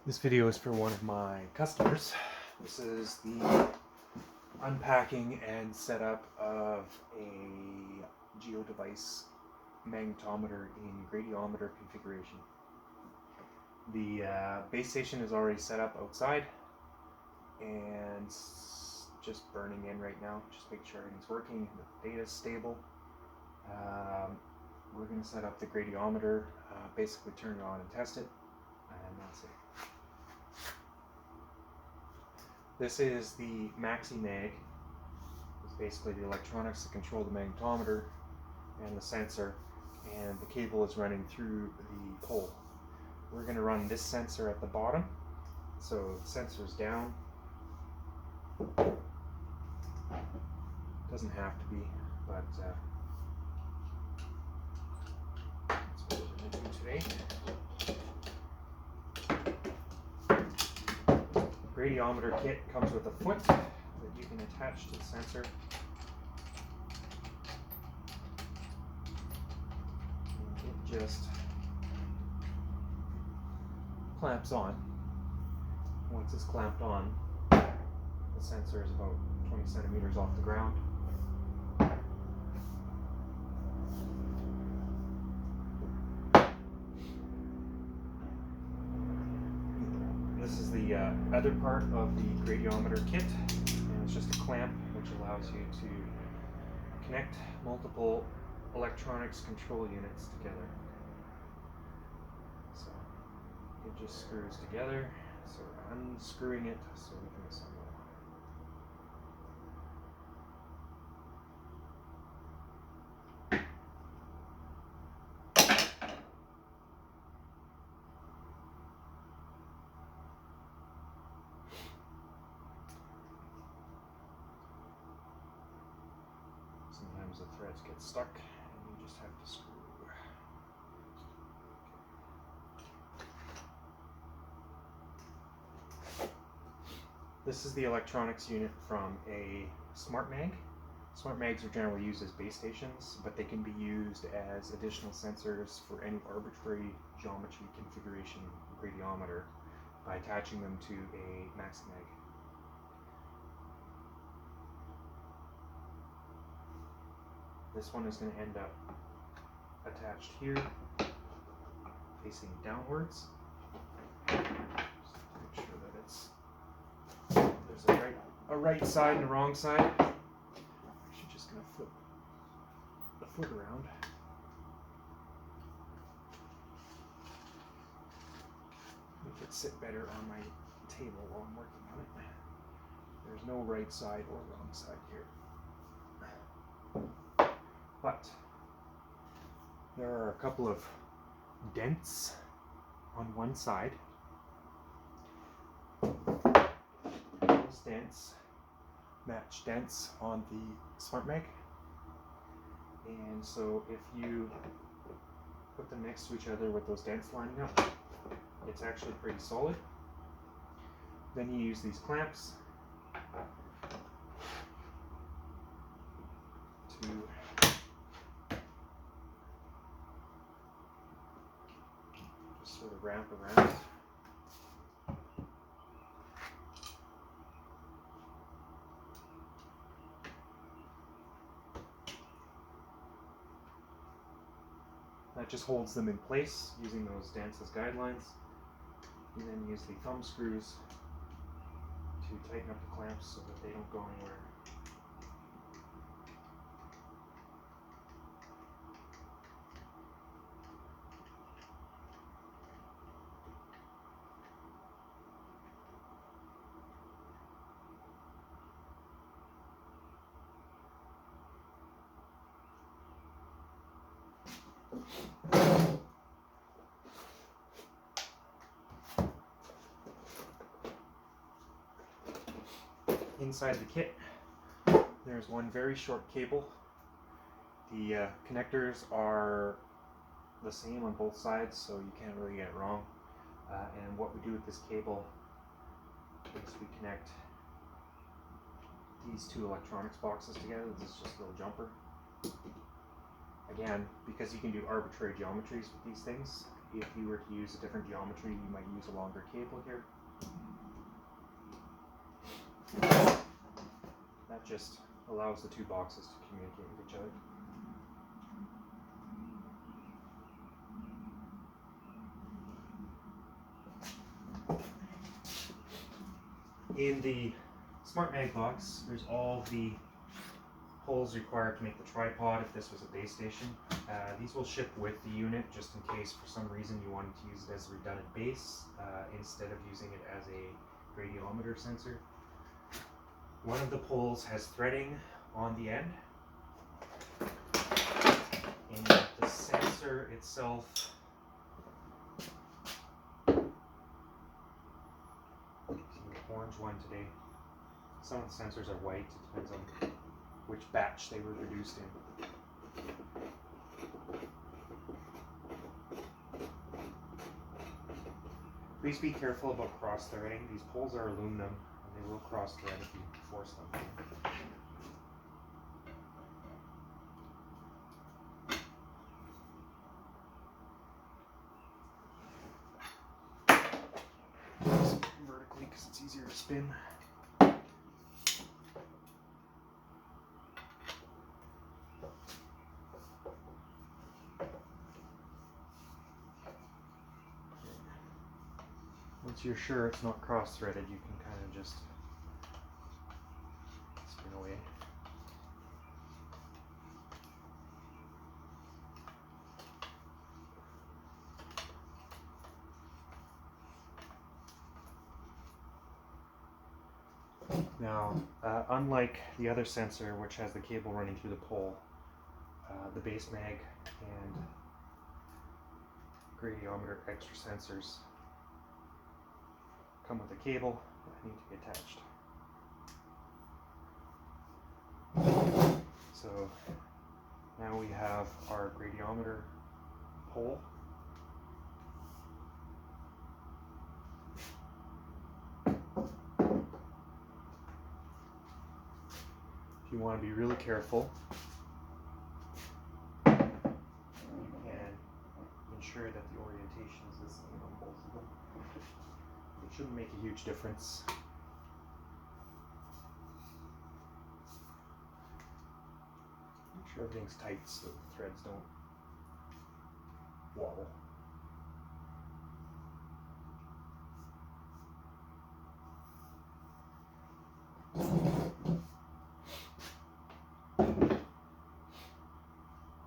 This video is for one of my customers. This is the unpacking and setup of a Geodevice magnetometer in gradiometer configuration. The base station is already set up outside and just burning in right now. Just make sure everything's working, the data is stable. We're going to set up the gradiometer, basically turn it on and test it, and that's it. This is the MaxiMag. It's basically the electronics that control the magnetometer and the sensor, and the cable is running through the pole. We're going to run this sensor at the bottom, so the sensor's down. Doesn't have to be, but that's what we're going to do today. Gradiometer kit comes with a foot that you can attach to the sensor. And it just clamps on. Once it's clamped on, the sensor is about 20 centimeters off the ground. This is the other part of the gradiometer kit, and it's just a clamp which allows you to connect multiple electronics control units together. So it just screws together, so we're unscrewing it so we can assemble. Sometimes the threads get stuck and you just have to screw. This is the electronics unit from a smart mag. Smart mags are generally used as base stations, but they can be used as additional sensors for any arbitrary geometry configuration gradiometer by attaching them to a MaxiMag. This one is going to end up attached here, facing downwards. Just make sure that there's a right side and a wrong side. I'm actually just going to flip the foot around. Make it sit better on my table while I'm working on it. There's no right side or wrong side here. But there are a couple of dents on one side. Those dents match dents on the smart mag. And so if you put them next to each other with those dents lining up, it's actually pretty solid. Then you use these clamps to sort of wrap around. That just holds them in place using those dents as guidelines. You then use the thumb screws to tighten up the clamps so that they don't go anywhere. Inside the kit, there's one very short cable. The connectors are the same on both sides, so you can't really get it wrong. And what we do with this cable is we connect these two electronics boxes together. This is just a little jumper. Again, because you can do arbitrary geometries with these things, if you were to use a different geometry, you might use a longer cable here. That just allows the two boxes to communicate with each other. In the Smart Mag box, there's all the holes required to make the tripod if this was a base station. These will ship with the unit just in case for some reason you wanted to use it as a redundant base instead of using it as a gradiometer sensor. One of the poles has threading on the end, and the sensor itself orange one today. Some of the sensors are white, it depends on which batch they were produced in. Please be careful about cross-threading. These poles are aluminum and they will cross-thread if you force them. Vertically because it's easier to spin. Once you're sure it's not cross-threaded, you can kind of just spin away. Now, unlike the other sensor, which has the cable running through the pole, the base mag and gradiometer extra sensors come with a cable that need to be attached. So now we have our gradiometer pole. If you want to be really careful, you can ensure that the orientation is the same on both of them. It shouldn't make a huge difference. Make sure everything's tight so the threads don't wobble.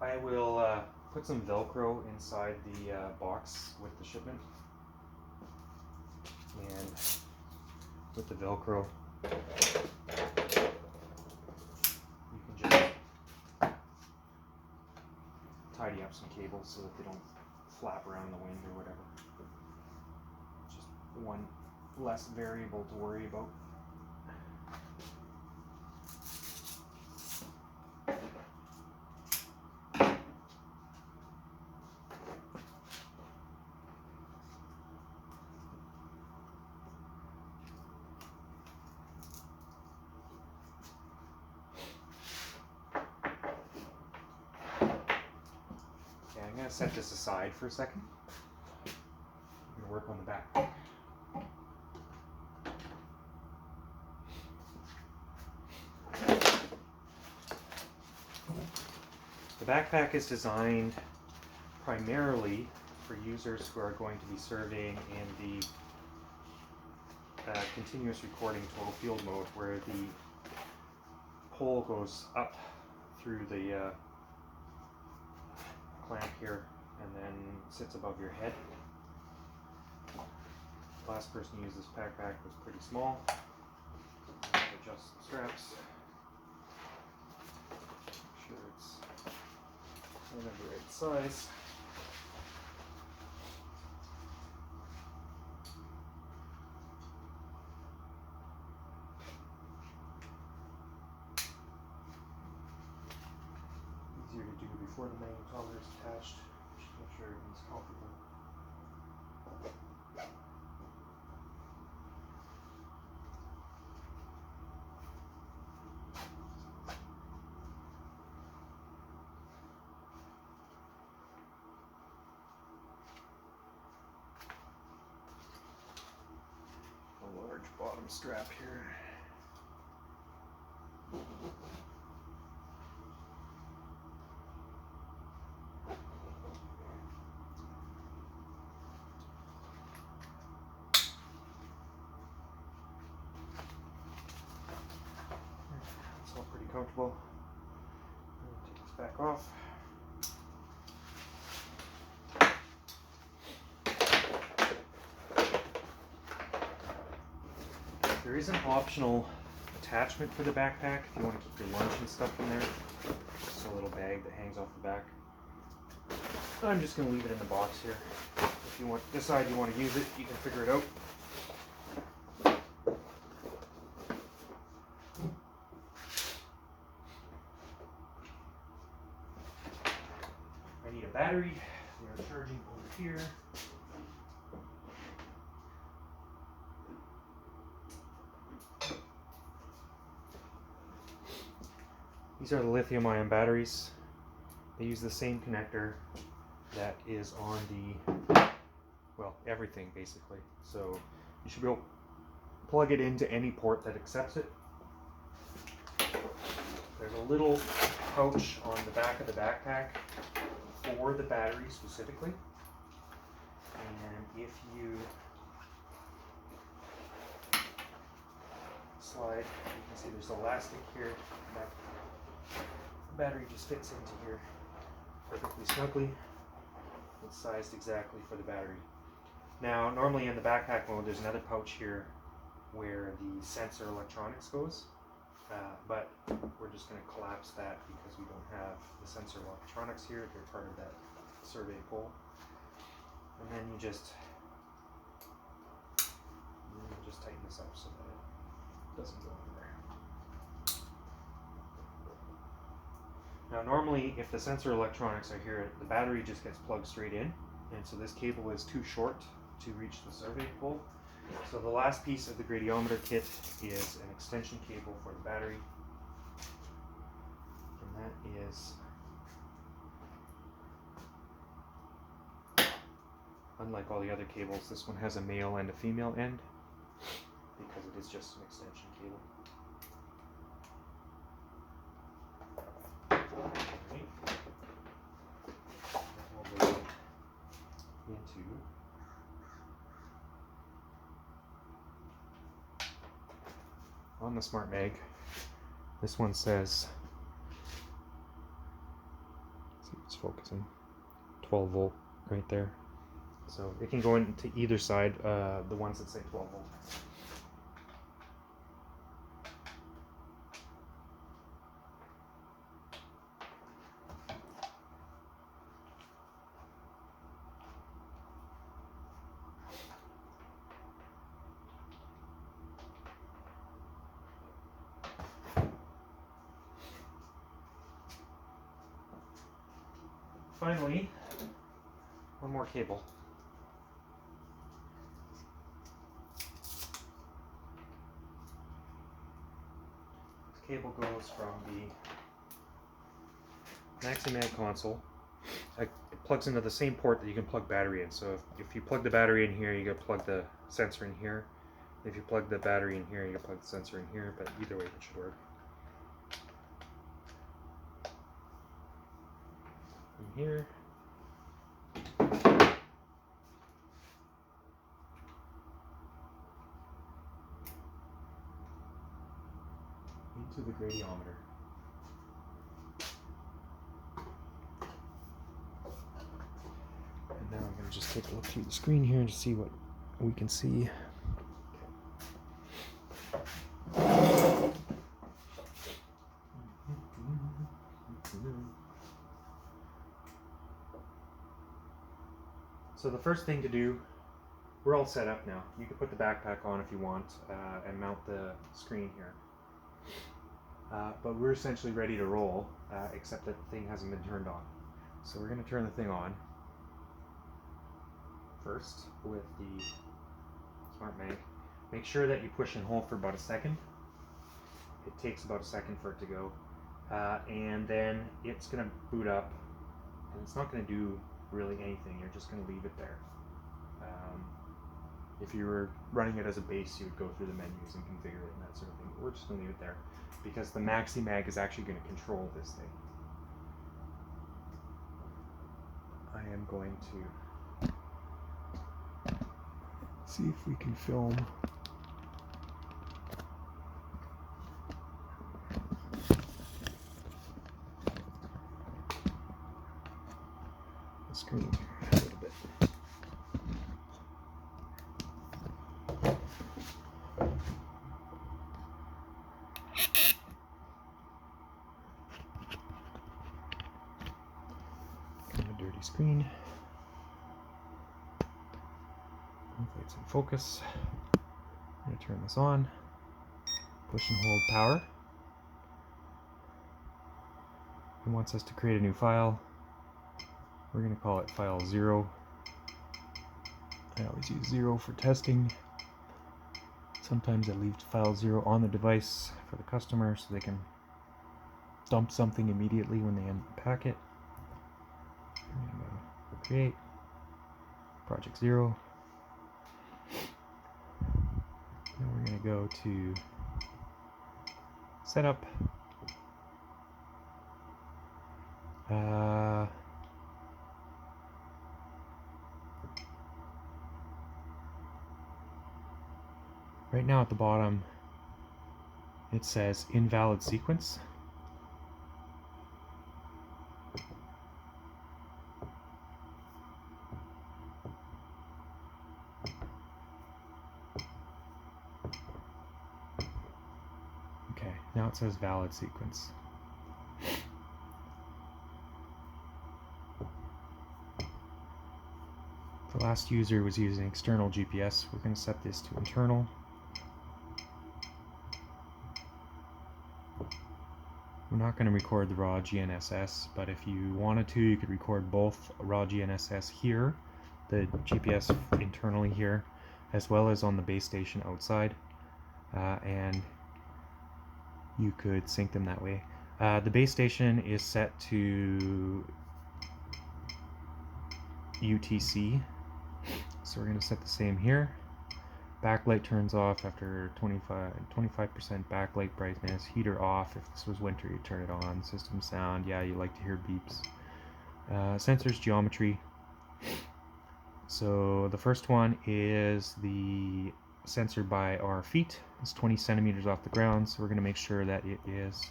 I will put some Velcro inside the box with the shipment, and with the Velcro you can just tidy up some cables so that they don't flap around in the wind or whatever. Just one less variable to worry about. I'm going to set this aside for a second. I'm going to work on the back. The backpack is designed primarily for users who are going to be surveying in the continuous recording total field mode, where the pole goes up through the clamp here and then sits above your head. The last person who used this backpack was pretty small. Adjust the straps. Make sure it's the right size. Easier to do before the magnetometer is attached. Just make sure everything's comfortable. strap here. It's all pretty comfortable. Take this back off. There is an optional attachment for the backpack if you want to keep your lunch and stuff in there. Just a little bag that hangs off the back. I'm just going to leave it in the box here. If you decide you want to use it, you can figure it out. I need a battery. We are charging over here. These are the lithium-ion batteries. They use the same connector that is on the, well, everything basically. So you should be able to plug it into any port that accepts it. There's a little pouch on the back of the backpack for the battery specifically. And if you slide, you can see there's elastic here. The battery just fits into here perfectly snugly. It's sized exactly for the battery. Now, normally in the backpack mode, there's another pouch here where the sensor electronics goes, but we're just going to collapse that because we don't have the sensor electronics here. They're part of that survey pole. And then you just tighten this up so that it doesn't go anywhere. Now normally if the sensor electronics are here, the battery just gets plugged straight in, and so this cable is too short to reach the survey pole. So the last piece of the gradiometer kit is an extension cable for the battery, and that is, unlike all the other cables, this one has a male and a female end because it is just an extension cable. On the Smart Mag, this one says, let's see if it's focusing, 12 volt right there. So it can go into either side, the ones that say 12 volt. Finally, one more cable. This cable goes from the Maximag console. It plugs into the same port that you can plug battery in. So if you plug the battery in here, you gotta plug the sensor in here. If you plug the battery in here, you gotta plug the sensor in here, but either way it should work. In here. Into the gradiometer. And now I'm going to just take a look through the screen here to see what we can see. So the first thing to do, we're all set up now. You can put the backpack on if you want and mount the screen here. But we're essentially ready to roll, except that the thing hasn't been turned on. So we're going to turn the thing on first with the Smart Mag. Make sure that you push and hold for about a second. It takes about a second for it to go. And then it's going to boot up, and it's not going to do really anything. You're just going to leave it there. If you were running it as a base, you would go through the menus and configure it and that sort of thing. But we're just going to leave it there because the maxi-mag is actually going to control this thing. I am going to see if we can film. The screen a little bit. Kind of a dirty screen. Hopefully it's in focus. I'm going to turn this on. Push and hold power. It wants us to create a new file. We're going to call it file 0. I always use 0 for testing. Sometimes I leave file 0 on the device for the customer so they can dump something immediately when they unpack it. I'm going to go create project 0. And we're going to go to setup. Right now at the bottom it says invalid sequence. Okay, now it says valid sequence. The last user was using external GPS. We're going to set this to internal. We're not going to record the raw GNSS, but if you wanted to, you could record both raw GNSS here, the GPS internally here, as well as on the base station outside, and you could sync them that way. The base station is set to UTC, so we're going to set the same here. Backlight turns off after 25% backlight brightness. Heater off. If this was winter, you turn it on. System sound. Yeah, you like to hear beeps. Sensors geometry. So the first one is the sensor by our feet. It's 20 centimeters off the ground, so we're going to make sure that it is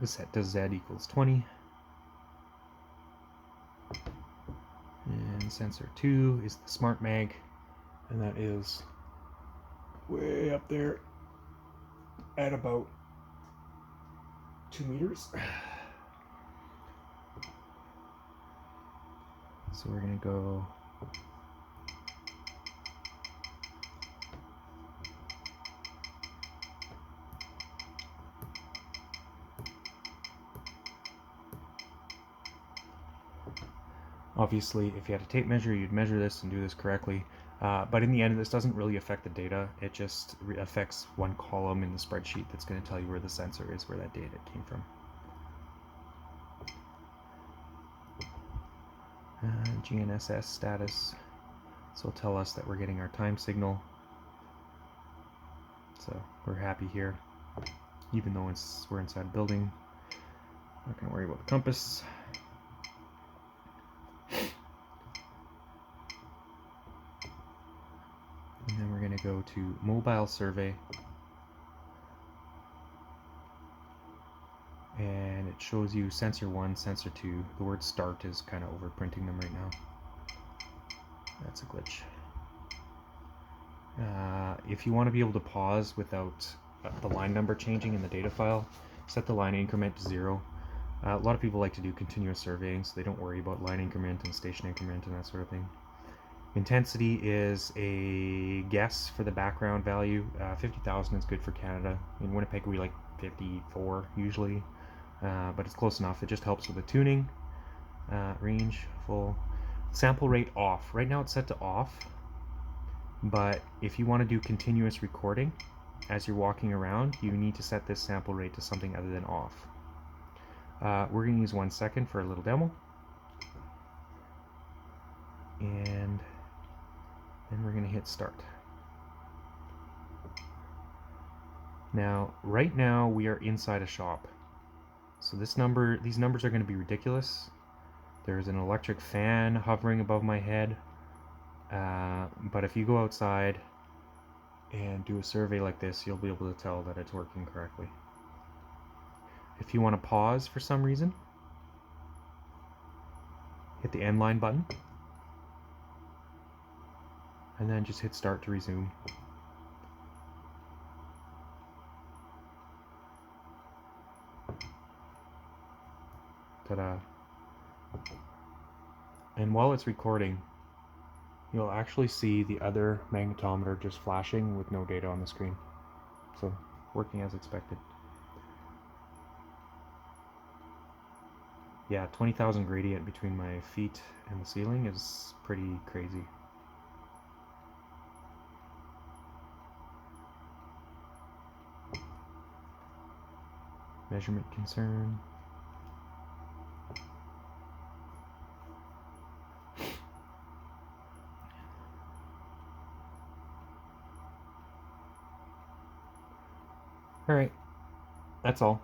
set to Z equals 20. And sensor 2 is the smart mag, and that is way up there at about 2 meters. So we're going to go obviously, if you had a tape measure, you'd measure this and do this correctly. But in the end, this doesn't really affect the data. It just affects one column in the spreadsheet that's going to tell you where the sensor is, where that data came from. GNSS status. So it'll tell us that we're getting our time signal. So we're happy here, even though we're inside a building. Not going to worry about the compass. And then we're going to go to mobile survey, and it shows you sensor 1, sensor 2. The word start is kind of overprinting them right now. That's a glitch. If you want to be able to pause without the line number changing in the data file, set the line increment to 0. A lot of people like to do continuous surveying, so they don't worry about line increment and station increment and that sort of thing. Intensity is a guess for the background value. 50,000 is good for Canada. In Winnipeg we like 54 usually, but it's close enough. It just helps with the tuning. Range, full. Sample rate off. Right now it's set to off, but if you want to do continuous recording, as you're walking around, you need to set this sample rate to something other than off. We're going to use 1 second for a little demo. And then we're going to hit start. Now, right now we are inside a shop. So these numbers are going to be ridiculous. There's an electric fan hovering above my head. But if you go outside and do a survey like this, you'll be able to tell that it's working correctly. If you want to pause for some reason, hit the end line button, and then just hit start to resume. Ta-da. And while it's recording, you'll actually see the other magnetometer just flashing with no data on the screen. So, working as expected. Yeah, 20,000 gradient between my feet and the ceiling is pretty crazy. Measurement concern. Alright, that's all.